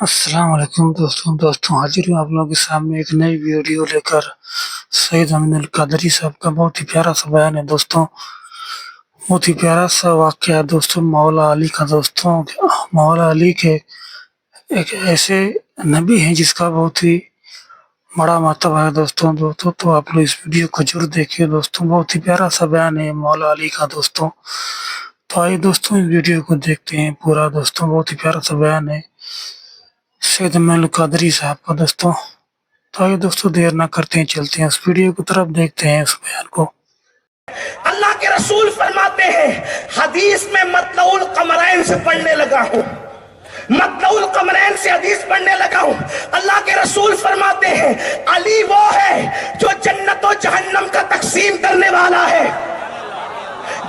السلام علیکم دوستوں حاضر ہوں آپ لوگوں کے سامنے ایک نئی ویڈیو لے کر۔ سید امین القادری صاحب کا بہت ہی پیارا سا بیان ہے دوستوں، بہت ہی پیارا سا واقعہ ہے دوستوں مولا علی کا۔ دوستوں مولا علی کے ایک ایسے نبی ہیں جس کا بہت ہی بڑا مرتبہ ہے دوستوں تو آپ لوگ اس ویڈیو کو ضرور دیکھیے دوستوں، بہت ہی پیارا سا بیان ہے مولا علی کا دوستوں۔ تو آئیے دوستوں اس ویڈیو کو دیکھتے ہیں پورا دوستوں، بہت ہی پیارا سا بیان ہے سید امین القادری صاحب کا دوستوں۔ تو آئیے دوستوں دیر نہ کرتے ہیں، چلتے ہیں اس ویڈیو کی طرف، دیکھتے ہیں اس بیان کو۔ اللہ کے رسول فرماتے ہیں حدیث میں مطلع القمرین سے پڑھنے لگا ہوں، مطلع القمرین سے حدیث پڑھنے لگا ہوں۔ اللہ کے رسول فرماتے ہیں علی وہ ہے جو جنت و جہنم کا تقسیم کرنے والا ہے۔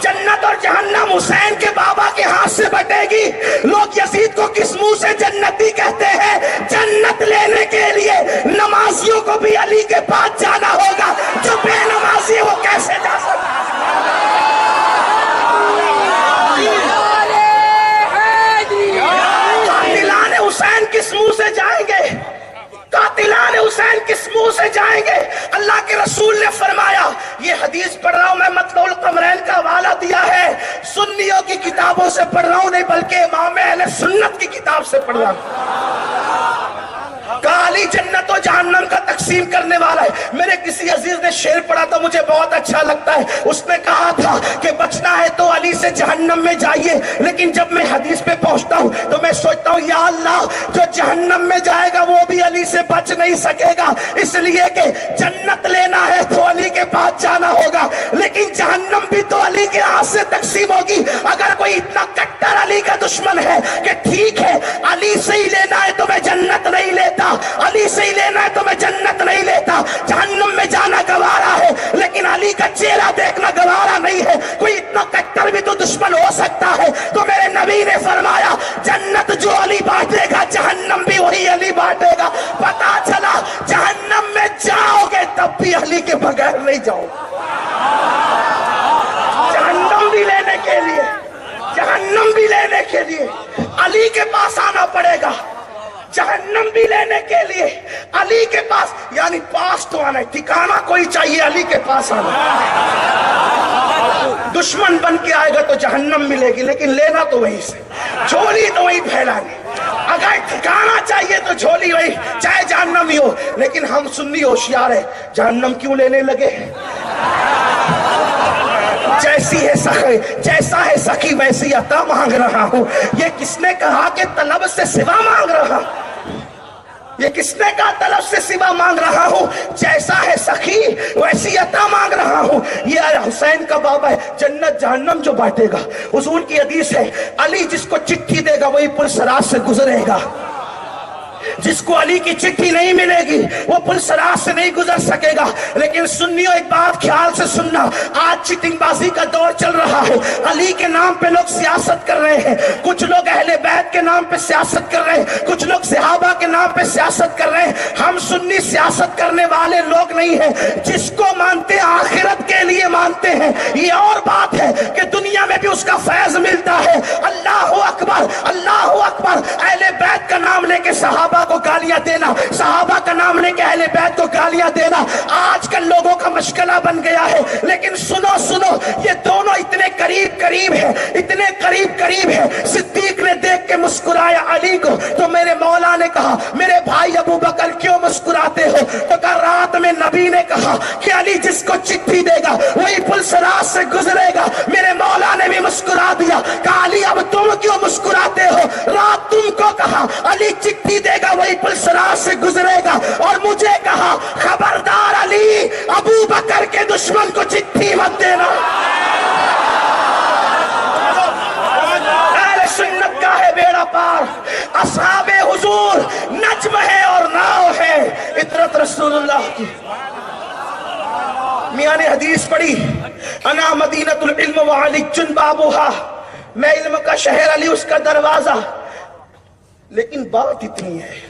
جنت اور جہنم حسین کے بابا کے ہاتھ سے بٹے گی۔ لوگ یزید کو کس منہ سے جنتی کہتے ہیں؟ جنت لینے کے لیے نمازیوں کو بھی علی کے پاس جانا ہوگا، جو بے نمازی وہ کیسے جا سکتا ہے؟ قاتلان حسین کس منہ سے جائیں گے؟ قاتلان حسین کس منہ سے جائیں گے؟ اللہ کے رسول نے فرمایا، یہ حدیث پڑھ رہا ہوں میں، مطلع القمرین کا حوالہ دیا ہے، سنیوں کی کتابوں سے پڑھ رہا ہوں نہیں بلکہ امام اہل سنت کی کتاب سے پڑھ رہا ہوں۔ کہا علی جنت و جہنم کا تقسیم کرنے والا ہے۔ میرے کسی عزیز نے شعر پڑھا تو مجھے بہت اچھا لگتا ہے، اس نے کہا تھا کہ بچنا ہے تو علی سے جہنم میں جائیے، لیکن جب میں حدیث پہ پہنچتا ہوں تو میں سوچتا ہوں یا اللہ جو جہنم میں جائے گا وہ بھی علی سے بچ نہیں سکے گا، اس لیے کہ جنت لینا ہے تو علی کے پاس جانا ہوگا، لیکن جہنم بھی تو علی کے ہاتھ سے تقسیم ہوگی۔ اگر کوئی اتنا کٹر علی کا دشمن ہے کہ ٹھیک ہے علی سے ہی لینا ہے تو میں جنت نہیں لیتا، علی سے ہی لینا ہے تو میں جنت نہیں لیتا، جہنم میں جانا گوارا ہے لیکن علی کا چہرہ دیکھنا گوارا نہیں ہے، کوئی اتنا کٹر بھی تو دشمن ہو سکتا ہے۔ تو میرے نبی نے فرمایا جنت جو علی بانٹے گا جہنم بھی وہی علی بانٹے گا۔ پتا چلا جہنم میں جاؤ گے تب بھی علی کے بغیر نہیں جاؤ، جہنم بھی لینے کے لیے، جہنم بھی لینے کے لیے علی کے پاس آنا پڑے گا، جہنم بھی لینے کے لیے علی کے پاس، یعنی پاس تو آنا ہے، ٹھکانہ کوئی چاہیے علی کے پاس آنا۔ دشمن بن کے آئے گا تو جہنم ملے گی لیکن لینا تو وہیں سے، جھولی تو وہیں پھیلانی۔ اگر ٹھکانہ چاہیے تو جھولی وہی، چاہے جہنم ہی ہو، لیکن ہم سنی ہوشیار ہے، جہنم کیوں لینے لگے؟ جیسا ہے سخی ویسی عطا مانگ رہا ہوں۔ یہ کس نے کہا کہ طلب سے سوا مانگ رہا ہوں؟ یہ کس نے کہا طلب سے سوا مانگ رہا ہوں؟ جیسا ہے سخی ویسی عطا مانگ رہا ہوں۔ یہ حسین کا بابا ہے، جنت جہنم جو بانٹے گا۔ حضور کی حدیث ہے علی جس کو چٹھی دے گا وہی پل صراط سے گزرے گا، جس کو علی کی چٹھی نہیں ملے گی وہ پل صراط سے نہیں گزر سکے گا۔ لیکن سنیوں ایک بات خیال سے سننا، آج چٹنگ بازی کا دور چل رہا ہے، علی کے نام پہ لوگ سیاست کر رہے ہیں، کچھ لوگ اہل بیت کے نام پہ سیاست کر رہے ہیں، کچھ لوگ صحابہ کے نام پہ سیاست کر رہے ہیں۔ ہم سنی سیاست کرنے والے لوگ نہیں ہیں، جس کو مانتے ہیں آخرت کے لیے مانتے ہیں۔ یہ اور بات ہے کہ دنیا میں بھی اس کا فیض ملتا ہے۔ اللہ اکبر، اللہ اکبر، اہل بیت کا نام لے کے صحابہ کو گالیاں دینا، صحابہ کا نام لے کے اہل بیت کو گالیاں دینا آج کل لوگوں کا مشغلہ بن گیا ہے۔ لیکن سنو سنو، یہ دونوں اتنے قریب قریب ہیں، اتنے قریب قریب ہیں۔ صدیق نے دیکھ کے مسکرایا علی کو، تو میرے مولا نے کہا میرے بھائی ابو بکر کیوں مسکراتے ہو؟ تو کہا رات میں نبی نے کہا کہ علی جس کو چٹھی دے گا وہی پل صراط سے گزرے گا۔ میرے مولا نے بھی مسکرا دیا، کہا علی اب تم کیوں مسکراتے ہو؟ رات تم کو کہا علی چٹھی دے گا وہی پل صراط سے گزرے گا، اور مجھے کہا خبردار علی ابو بکر کے دشمن کو چٹھی مت دینا۔ اہل سنت کا ہے بیڑا پار، اصحاب حضور نجم ہے اور ناؤ ہے، اطرت رسول اللہ کی۔ میاں نے حدیث پڑھی انا مدینۃ العلم وعلی بابھا، میں علم کا شہر علی اس کا دروازہ۔ لیکن بات اتنی ہے،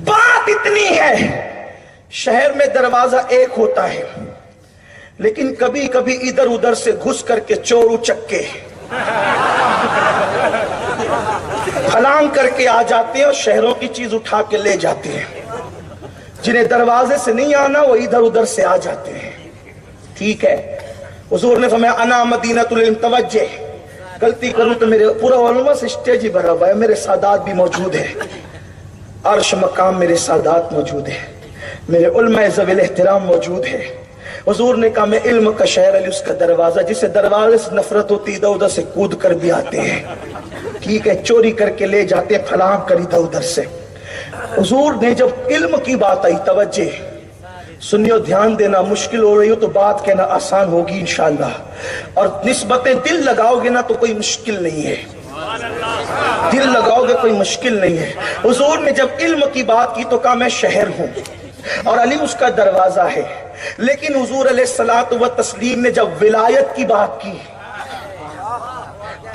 بات اتنی ہے، شہر میں دروازہ ایک ہوتا ہے لیکن کبھی کبھی ادھر ادھر سے گھس کر کے چور اچکے پھلانگ کر کے آ جاتے ہیں اور شہروں کی چیز اٹھا کے لے جاتے ہیں. جنہیں دروازے سے نہیں آنا وہ ادھر ادھر سے آ جاتے ہیں. ٹھیک ہے, حضور نے فرمایا انا مدینۃ العلم, توجہ, غلطی کروں تو میرے پورا علماء سے اسٹیج ہی بھرا ہوا ہے, میرے سادات بھی موجود ہیں, عرش مقام میرے سادات موجود ہیں, میرے علماء ذوی الاحترام موجود ہیں. حضور نے کہا میں علم کا شہر علی, اس کا دروازہ, جسے دروازے سے نفرت ہوتی ادھر ادھر سے کود کر بھی آتے ہیں. ٹھیک ہے, چوری کر کے لے جاتے ہیں, پھلانگ کر ادھر ادھر سے. حضور نے جب علم کی بات آئی, توجہ سنیو, دھیان دینا, مشکل ہو رہی ہو تو بات کہنا آسان ہوگی انشاءاللہ, اور نسبتیں دل لگاؤ گے نا تو کوئی مشکل نہیں ہے, دل لگاؤ گے کوئی مشکل نہیں ہے. حضور نے جب علم کی بات کی تو کہا میں شہر ہوں اور علی اس کا دروازہ ہے. لیکن حضور علیہ الصلوۃ والتسلیم نے جب ولایت کی بات کی,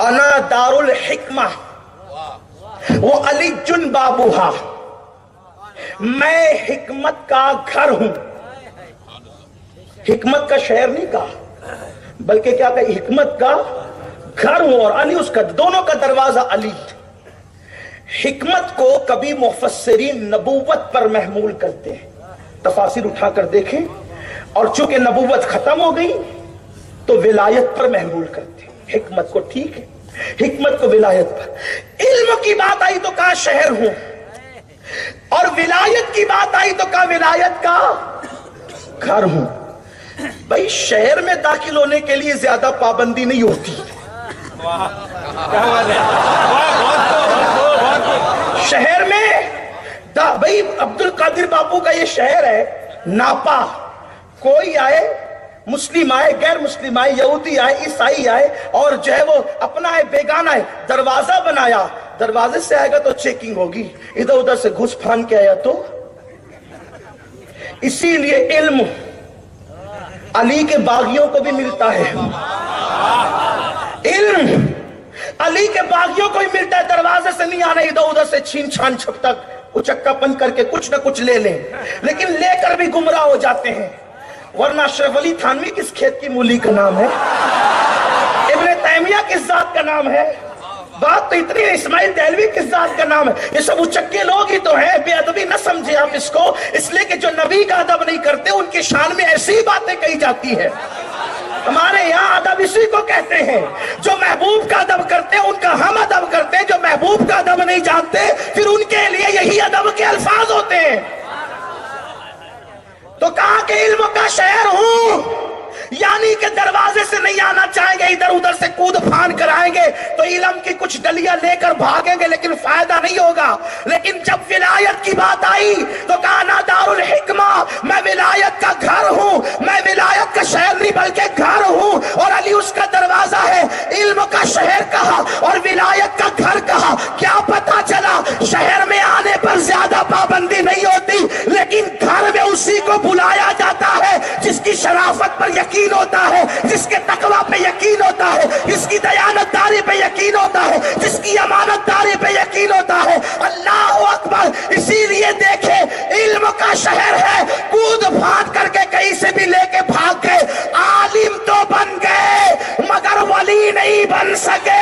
انا دار الحکمہ وہ علی جن بابوہا, میں حکمت کا گھر ہوں. حکمت کا شہر نہیں کہا, بلکہ کیا کہا, حکمت کا گھر ہوں, اور علی اس کا, دونوں کا دروازہ علی. حکمت کو کبھی مفسرین نبوت پر محمول کرتے ہیں, تفاسیر اٹھا کر دیکھیں, اور چونکہ نبوت ختم ہو گئی تو ولایت پر محمول کرتے ہیں حکمت کو. ٹھیک ہے, حکمت کو ولایت پر. علم کی بات آئی تو کہا شہر ہوں, اور ولایت کی بات آئی تو کہا ولایت کا گھر ہوں. بھائی شہر میں داخل ہونے کے لیے زیادہ پابندی نہیں ہوتی. شہر میں بھائی عبد القادر باپو کا یہ شہر ہے ناپا, کوئی آئے, مسلم آئے, غیر مسلم آئے, یہودی آئے, عیسائی آئے, اور جو ہے وہ اپنا ہے بیگانہ ہے, دروازہ بنایا, دروازے سے آئے گا تو چیکنگ ہوگی, ادھر ادھر سے گھس پھان کے آیا تو. اسی لیے علم علی کے باغیوں کو بھی ملتا ہے, علم علی کے باغیوں کو بھی ملتا ہے. دروازے سے نہیں آنا, ادھر ادھر سے چھین چھان چھپٹا اچکا پن کر کے کچھ نہ کچھ لے لیں, لیکن لے کر بھی گمراہ ہو جاتے ہیں. ورنہ اشرف علی تھانوی کس کھیت کی مولی کا نام ہے, ابن تیمیہ کس ذات کا نام ہے, بات تو اتنی ہے, اسماعیل دہلوی کس ذات کا نام ہے. یہ سب اچکے لوگ ہی تو ہیں, بے ادبی نہ سمجھے آپ اس کو, اس لیے کہ جو نبی کا ادب نہیں کرتے ان کی شان میں ایسی باتیں کہی جاتی ہیں. ہمارے یہاں ادب اسی کو کہتے ہیں, جو محبوب کا ادب کرتے ہیں ان کا ہم ادب کرتے ہیں, جو محبوب کا ادب نہیں جانتے پھر ان کے لیے یہی ادب کے الفاظ ہوتے ہیں. تو کہا کہ علم کا شہر ہوں, یعنی کہ دروازے سے نہیں آنا چاہیں گے, ادھر ادھر سے کود پھان کرائیں گے تو علم کی کچھ ڈلیاں لے کر بھاگیں گے لیکن فائدہ نہیں ہوگا. لیکن جب ولایت کی بات آئی تو کہا انا دار الحکمہ, میں ولایت کا گھر ہوں, میں ولایت کا شہر نہیں بلکہ گھر ہوں, اور علی اس کا دروازہ ہے. علم کا شہر کہا اور ولایت کا گھر کہا. کیا پتا چلا, شہر میں آنے پر زیادہ پابندی نہیں ہوتی, لیکن گھر میں اسی کو بلایا جاتا ہے جس کی شرافت پر یقین ہوتا ہے, جس کے تقوی پہ یقین ہوتا ہے, جس کی دیانت داری پہ یقین ہوتا ہے, جس کی امانت داری پہ یقین ہوتا ہے. اللہ اکبر. اسی لیے دیکھے علم کا شہر ہے, کود پھاند کر کے کہیں سے بھی لے کے بھاگ گئے. عالم تو بن گئے مگر ولی نہیں بن سکے.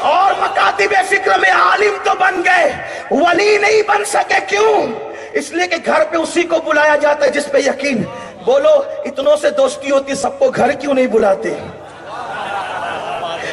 اور مکاتب فکر میں عالم تو بن گئے, ولی نہیں بن سکے. کیوں؟ اس لیے کہ گھر پہ اسی کو بلایا جاتا ہے جس پہ یقین. بولو, اتنوں سے دوستی ہوتی, سب کو گھر کیوں نہیں بلاتے؟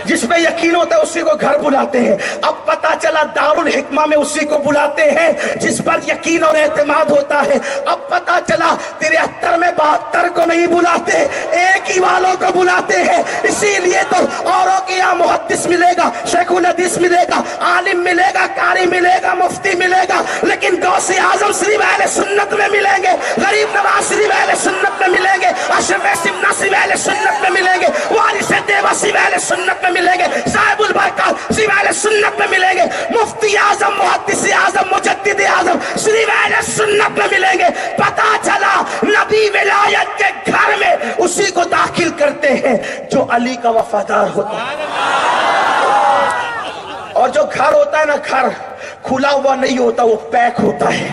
جس پہ یقین ہوتا ہے اسی کو گھر بلاتے ہیں. اب پتا چلا دار الحکمہ میں اسی کو بلاتے ہیں جس پر یقین اور اعتماد ہوتا ہے. اب پتا چلا 73 میں 72 کو نہیں بلاتے, ایک ہی والوں کو بلاتے ہیں. اسی لیے تو اوروں کے یہاں محدث ملے گا, شیخ الحدیث ملے گا, عالم ملے گا, قاری ملے گا, مفتی ملے گا, لیکن غوث اعظم صرف اہل سنت میں ملیں گے, غریب نواز صرف اہل سنت میں ملیں گے, اشرف سمنا صرف اہل سنت میں ملیں گے, وارث دیوا صرف اہل سنت میں ملیں گے, صاحب البرکات صرف اہل سنت میں ملیں گے, مفتی اعظم, محدث اعظم, مجدد اعظم صرف اہل سنت میں ملیں گے. پتا چلا نبی ولایت کے گھر میں اسی کو داخل کرتے ہیں جو علی کا وفادار ہوتا ہے. اور جو گھر ہوتا ہے نا, گھر کھلا ہوا نہیں ہوتا, وہ پیک ہوتا ہے.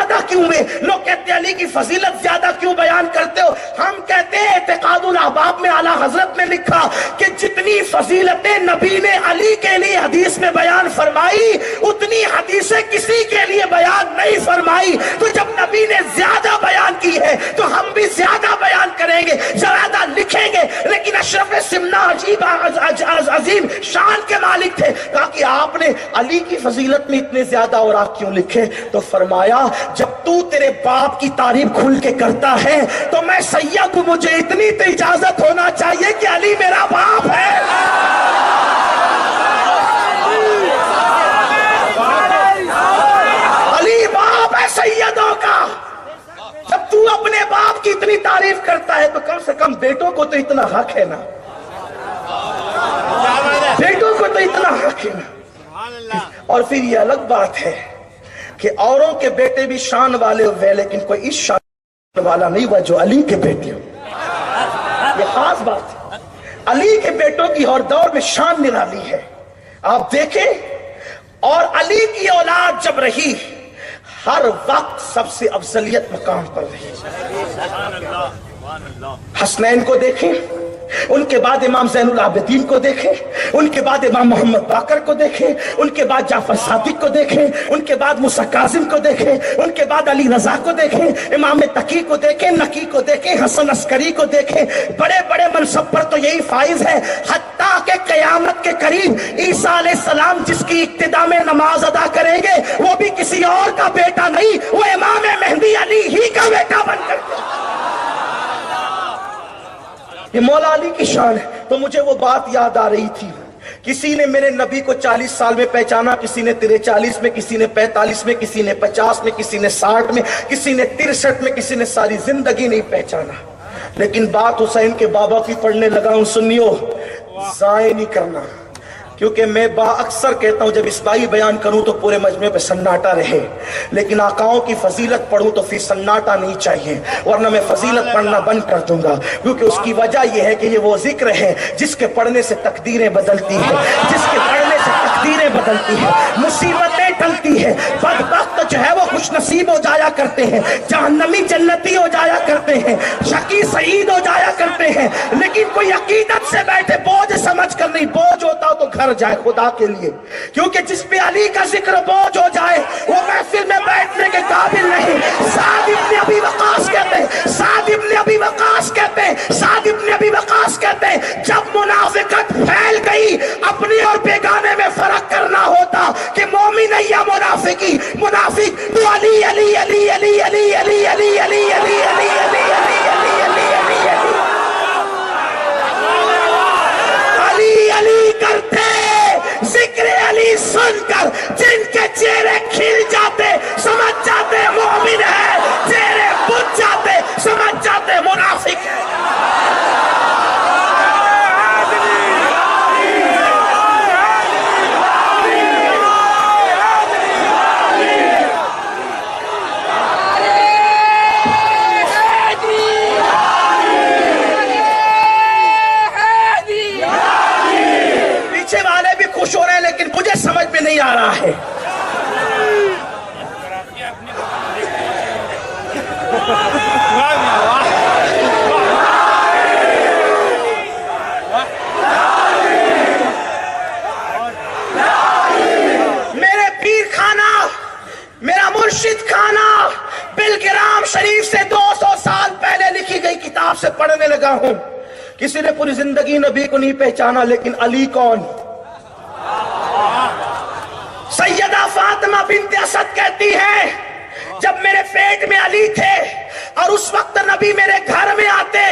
زیادہ کیوں میں؟ لوگ کہتے ہیں علی کی فضیلت زیادہ کیوں بیان کرتے ہو؟ ہم کہتے ہیں اعتقاد الاحباب میں اعلیٰ حضرت نے لکھا کہ جتنی فضیلتیں نبی نے علی کے لیے حدیث میں بیان فرمائی اتنی حدیثیں کسی کے لیے بیان نہیں فرمائی. تو جب نبی نے زیادہ بیان کی ہے تو ہم بھی زیادہ بیان کریں گے, زیادہ لکھیں گے. لیکن اشرف سمنا عجیب عظیم شان کے مالک تھے, کہا کہ آپ نے علی کی فضیلت میں اتنے زیادہ اور آپ کیوں لکھے؟ تو فرمایا جب تو تیرے باپ کی تعریف کھل کے کرتا ہے تو میں سید کو مجھے اتنی تو اجازت ہونا چاہیے کہ علی میرا باپ ہے. علی باپ ہے سیدوں کا. جب تو اپنے باپ کی اتنی تعریف کرتا ہے تو کم سے کم بیٹوں کو تو اتنا حق ہے نا, بیٹوں کو تو اتنا حق ہے نا. اور پھر یہ الگ بات ہے کہ اوروں کے بیٹے بھی شان والے ہوئے لیکن کوئی اس شان والا نہیں ہوا جو علی کے بیٹے ہو. یہ خاص بات ہے. علی کے بیٹوں کی اور دور میں شان نرالی ہے. آپ دیکھیں, اور علی کی اولاد جب رہی ہر وقت سب سے افضلیت مقام پر رہی. حسنین کو دیکھیں, ان کے بعد امام زین العابدین کو دیکھیں, ان کے بعد امام محمد باقر کو دیکھیں, ان کے بعد جعفر صادق کو دیکھیں, ان کے بعد موسیٰ کاظم کو دیکھیں, ان کے بعد علی رضا کو دیکھیں, امام تقی کو دیکھیں, نقی کو دیکھیں, حسن عسکری کو دیکھیں. بڑے بڑے منصب پر تو یہی فائز ہے. حتیٰ کہ قیامت کے قریب عیسیٰ علیہ السلام جس کی ابتدا میں نماز ادا کریں گے وہ بھی کسی اور کا بیٹا نہیں, وہ امام مہدی علی ہی کا بیٹا بن کر کے. یہ مولا علی کی شان ہے. تو مجھے وہ بات یاد آ رہی تھی, کسی نے میرے نبی کو 40 سال میں پہچانا, کسی نے 43 میں, کسی نے 45 میں, کسی نے 50 میں, کسی نے 60 میں, کسی نے 63 میں, کسی نے ساری زندگی نہیں پہچانا. لیکن بات حسین کے بابا کی پڑھنے لگا ہوں. سنیو, ضائع نہیں کرنا, کیونکہ میں اکثر کہتا ہوں جب اصبائی بیان کروں تو پورے مجمع پہ سناٹا رہے, لیکن آقاؤں کی فضیلت پڑھوں تو پھر سناٹا نہیں چاہیے, ورنہ میں فضیلت پڑھنا بند کر دوں گا. کیونکہ اس کی وجہ یہ ہے کہ یہ وہ ذکر ہے جس کے پڑھنے سے تقدیریں بدلتی ہیں, جس کے پڑھنے سے تقدیریں بدلتی ہیں, مصیبتیں ٹلتی ہیں. بدبخت جو ہے وہ خوش نصیب ہو جایا کرتے ہیں, جہنمی جنتی ہو جایا کرتے ہیں, شقی سعید ہو جایا کرتے ہیں. لیکن کوئی عقیدت سے بیٹھے بوجھ سمجھ کر نہیں, بوجھ ہوتا تو گھر جائے خدا کے لیے. کیونکہ جس پہ علی کا ذکر بوجھ ہو جائے وہ محفل میں بیٹھنے کے قابل نہیں. سعد ابن ابی وقاص کہتے ہیں, سعد ابن ابی وقاص کہتے ہیں, سعد ابن ابی وقاص کہتے ہیں جب منافقت پھیل گئی اپنے اور بیگانے میں فرق کرنا ہوتا کہ مومن ہے یا منافقی. منافق تو علی علی علی علی علی علی علی علی علی علی علی علی علی علی علی کرتے, ذکر علی سن کر جن کے چہرے کھل جاتے سمجھ جاتے مومن ہے, چہرے بجھ جاتے سمجھ جاتے منافق ہے. خوش ہو رہے ہیں لیکن مجھے سمجھ میں نہیں آ رہا ہے. میرے پیر خانہ, میرا مرشد خانہ بلگرام شریف سے 200 سال پہلے لکھی گئی کتاب سے پڑھنے لگا ہوں. کسی نے پوری زندگی نبی کو نہیں پہچانا, لیکن علی کون؟ سیدہ فاطمہ بنت اسد کہتی ہے جب میرے پیٹ میں علی تھے اور اس وقت نبی میرے گھر میں آتے,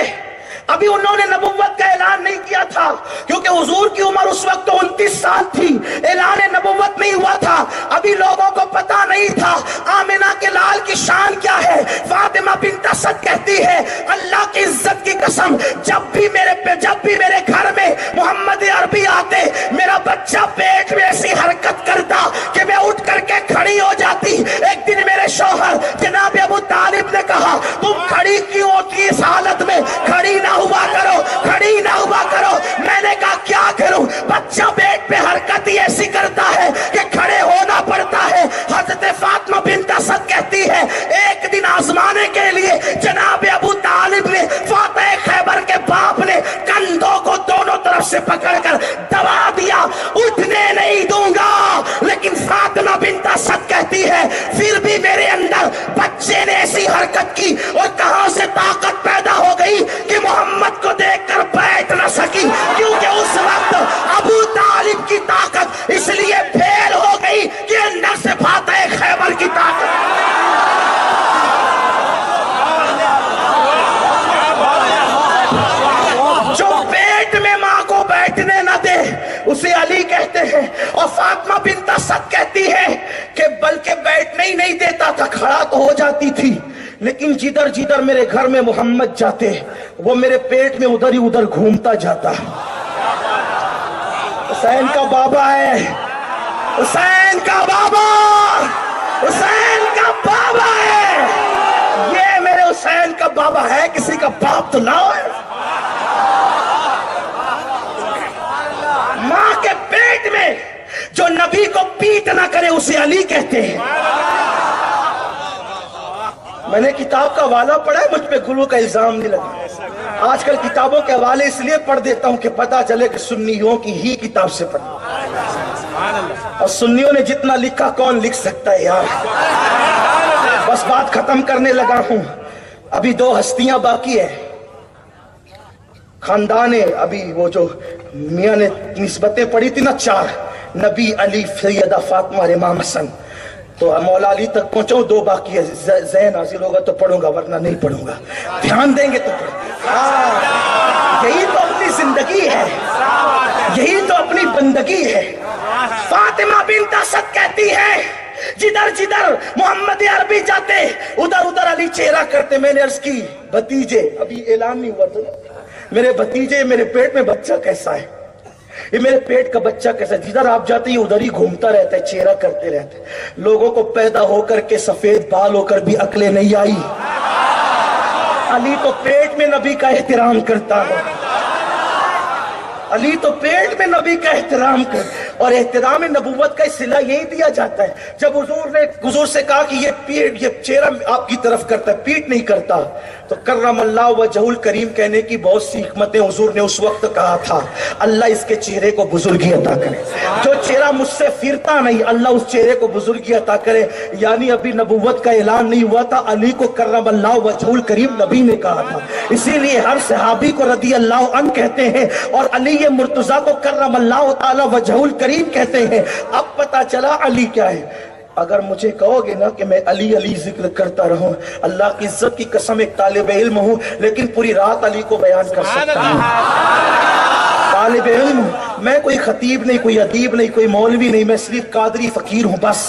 ابھی انہوں نے نبوت کا اعلان نہیں کیا تھا کیونکہ حضور کی عمر اس وقت 29 سال تھی, اعلان نبوت نہیں ہوا تھا, ابھی لوگوں کو پتا نہیں تھا آمنہ کے لال کی شان کیا ہے. فاطمہ بنت اسد کہتی ہے اللہ کی عزت کی قسم جب بھی میرے گھر میں محمد عربی آتے میرا بچہ پیٹ میں ایسی حرکت کرتا کہ میں اٹھ کر کے کھڑی ہو جاتی. ایک دن میرے شوہر جناب ابو طالب نے کہا تم کھڑی کیوں ہوتی اس حالت میں, کھڑی نہ ہوا کرو, کھڑی نہ ہوا کرو. میں نے کہا کیا کروں, بچہ پیٹ پہ حرکت ہی ایسی کرتا ہے کہ کھڑے ہونا پڑتا ہے. حضرت فاطمہ بنت اسد کہتی ہے ایسی حرکت کی اور کہاں سے طاقت پیدا ہو گئی کہ محمد کو دیکھ کر بیٹھ نہ سکی، کیونکہ اس وقت ابو طالب کی طاقت اس لیے پھیل ہو گئی کہ اندر سے فاتح خیبر کی طاقت۔ جو پیٹ میں ماں کو بیٹھنے نہ دے اسے علی کہتے ہیں، اور فاطمہ بنت اسد کہتی ہے کہ بلکہ بیٹھنے ہی نہیں دیتا تھا، کھڑا تو ہو جاتی تھی، لیکن جدھر جدھر میرے گھر میں محمد جاتے وہ میرے پیٹ میں ادھر ہی ادھر گھومتا جاتا۔ حسین کا بابا ہے، حسین کا بابا، حسین کا بابا ہے، یہ میرے حسین کا بابا ہے، کسی کا باپ تو نہ ہے۔ ماں کے پیٹ میں جو نبی کو پیٹ نہ کرے اسے علی کہتے ہیں۔ میں نے کتاب کا حوالہ پڑھا ہے، مجھ پہ گلو کا الزام نہیں لگا۔ آج کل کتابوں کے حوالے اس لیے پڑھ دیتا ہوں کہ پتہ چلے کہ سنیوں کی ہی کتاب سے پڑھا، اور سنیوں نے جتنا لکھا کون لکھ سکتا ہے یار۔ بس بات ختم کرنے لگا ہوں، ابھی 2 ہستیاں باقی ہیں خاندان، ابھی وہ جو میاں نے نسبتیں پڑھی تھی نا 4، نبی، علی، سیدہ فاطمہ اور امام حسن، تو مولا علی تک پہنچاؤں، 2 باقی ہے، ذہن حاصل ہوگا تو پڑھوں گا ورنہ نہیں پڑھوں گا، دھیان دیں گے تو ہاں، یہی تو اپنی زندگی ہے، یہی تو اپنی بندگی ہے۔ فاطمہ بنت اسد کہتی ہے جدھر جدھر محمد عربی جاتے ادھر ادھر علی چہرہ کرتے۔ میں نے عرض کی بھتیجے، ابھی اعلان نہیں ہوا تھا، میرے بھتیجے، میرے پیٹ میں بچہ کیسا ہے، یہ میرے پیٹ کا بچہ کیسا ہے، جدھر آپ جاتے ہیں ادھر ہی گھومتا رہتا ہے، چہرہ کرتے رہتے ہیں۔ لوگوں کو پیدا ہو کر کے سفید بال ہو کر بھی عقلیں نہیں آئی، علی تو پیٹ میں نبی کا احترام کرتا ہے، علی تو پیٹ میں نبی کا احترام کر، اور احترام نبوت کا صلہ یہی دیا جاتا ہے۔ جب حضور سے کہا کہ یہ چہرہ آپ کی طرف کرتا ہے، پیٹ نہیں کرتا، تو کرم اللہ وجہہ الکریم کہنے کی بہت سی حکمتیں حضور نے اس وقت کہا تھا، اللہ اس کے چہرے کو بزرگی عطا کرے، جو چہرہ مجھ سے پھرتا نہیں اللہ اس چہرے کو بزرگی عطا کرے۔ یعنی ابھی نبوت کا اعلان نہیں ہوا تھا، علی کو کرم اللہ وجہہ الکریم نبی نے کہا تھا، اسی لیے ہر صحابی کو رضی اللہ عنہ کہتے ہیں، اور علی مرتضیٰ کو کرم اللہ تعالی وجہہ الکریم کہتے ہیں۔ اب پتا چلا علی کیا ہے۔ اگر مجھے کہو گے نا کہ میں علی علی ذکر کرتا رہوں، اللہ کی عزت کی قسم ایک طالب علم ہوں لیکن پوری رات علی کو بیان کر سکتا ہوں، طالب علم، میں کوئی خطیب نہیں، کوئی ادیب نہیں، کوئی مولوی نہیں، میں صرف قادری فقیر ہوں بس،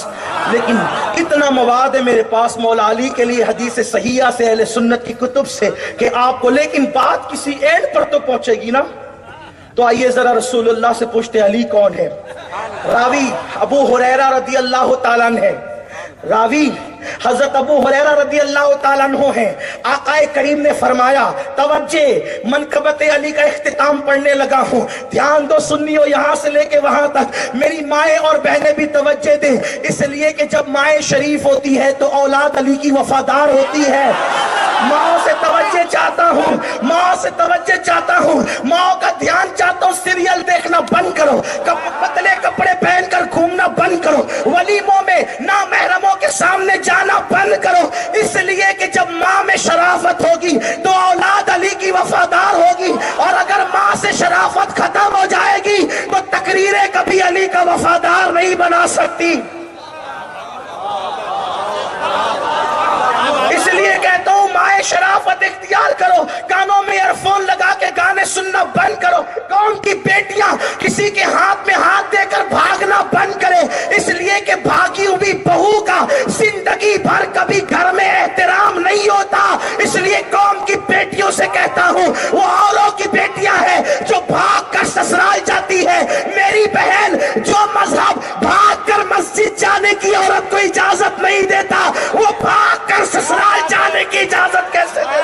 لیکن اتنا مواد ہے میرے پاس مولا علی کے لیے حدیث صحیحہ سے، اہل سنت کی کتب سے، کہ آپ کو، لیکن بات کسی اینڈ پر تو پہنچے گی نا۔ تو آئیے ذرا رسول اللہ سے پوچھتے علی کون ہے۔ راوی ابو ہریرہ رضی اللہ تعالیٰ عنہ ہے، راوی حضرت ابو ہریرہ رضی اللہ تعالیٰ عنہ ہیں۔ آقا کریم نے فرمایا، توجہ، منقبت علی کا اختتام پڑھنے لگا ہوں، دھیان دو سنیو، یہاں سے لے کے وہاں تک، میری مائیں اور بہنیں بھی توجہ دیں، اس لیے کہ جب مائیں شریف ہوتی ہے تو اولاد علی کی وفادار ہوتی ہے۔ ماں سے توجہ چاہتا ہوں، ماں سے توجہ چاہتا ہوں، ماں کا دھیان چاہتا ہوں، سیریل دیکھنا بند کرو، پتلے کپڑے پہن کر گھومنا بند کرو، ولیموں میں نامحرموں کے سامنے جانا بند کرو، اس لیے کہ جب ماں میں شرافت ہوگی تو اولاد علی کی وفادار ہوگی، اور اگر ماں سے شرافت ختم ہو جائے گی تو تقریریں کبھی علی کا وفادار نہیں بنا سکتی۔ اس لیے کہتا ہوں مائیں شرافت اختیار کرو، کانوں میں ایئر فون لگا کے گانے سننا بند کرو، قوم کی بیٹیاں کسی کے ہاتھ میں ہاتھ دے کر بھاگنا بند کرے، اس لیے کہ بھاگی ہوئی بہو کا زندگی بھر کبھی گھر میں احترام نہیں ہوتا۔ اس لیے قوم کی بیٹیوں سے کہتا ہوں، وہ اوروں کی بیٹیاں ہیں جو بھاگ کر سسرال جاتی ہے، میری بہن جو مذہب بھاگ کر مسجد جانے کی عورت کو اجازت نہیں دیتا، وہ بھاگ کر سسرال جانے کی اجازت کیسے دے؟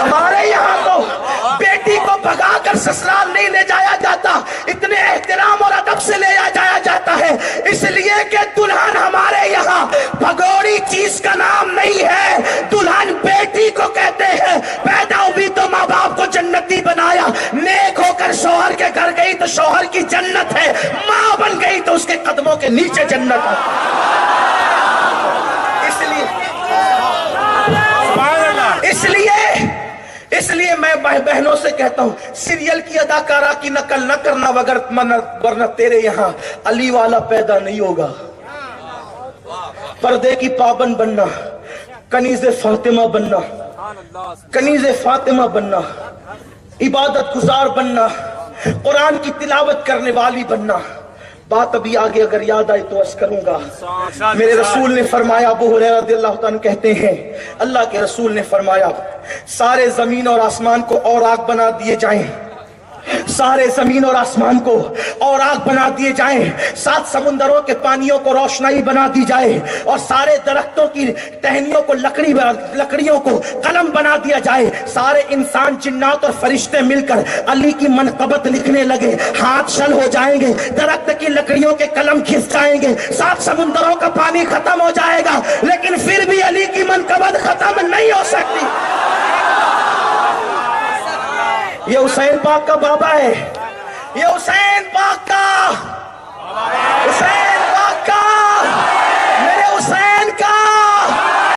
ہمارے یہاں تو بیٹی کو بھگا کر سسرال نہیں لے جایا جاتا، اتنے احترام اور ادب سے لے جایا جاتا ہے، اس لیے کہ دلہن ہمارے یہاں بھگوڑی چیز کا نام نہیں ہے، دلہن بیٹی کو کہتے ہیں۔ پیدا ہوئی تو ماں باپ کو جنتی بنایا، نیک ہو کر شوہر کے گھر گئی تو شوہر کی جنت ہے، ماں بن گئی تو اس کے قدموں کے نیچے جنت ہے۔ میں بہنوں سے کہتا ہوں سیریل کی اداکارہ کی نقل نہ کرنا ورنہ تیرے یہاں علی والا پیدا نہیں ہوگا. پردے کی پابند بننا, کنیز فاطمہ بننا, کنیز فاطمہ بننا, عبادت گزار بننا, قرآن کی تلاوت کرنے والی بننا. بات ابھی آگے اگر یاد آئے تو عرض کروں گا. میرے رسول نے فرمایا, ابو ہریرہ رضی اللہ تعالیٰ کہتے ہیں اللہ کے رسول نے فرمایا سارے زمین اور آسمان کو اور آگ بنا دیے جائیں, سارے زمین اور آسمان کو اور آگ بنا دیے جائیں, 7 سمندروں کے پانیوں کو روشنائی بنا دی جائے, اور سارے درختوں کی ٹہنیوں کو لکڑیوں کو قلم بنا دیا جائے. سارے انسان جنات اور فرشتے مل کر علی کی منقبت لکھنے لگے, ہاتھ شل ہو جائیں گے, درخت کی لکڑیوں کے قلم کھس جائیں گے, 7 سمندروں کا پانی ختم ہو جائے گا, لیکن پھر بھی علی کی منقبت ختم نہیں ہو سکتی. یہ حسین پاک کا بابا ہے, یہ حسین پاک کا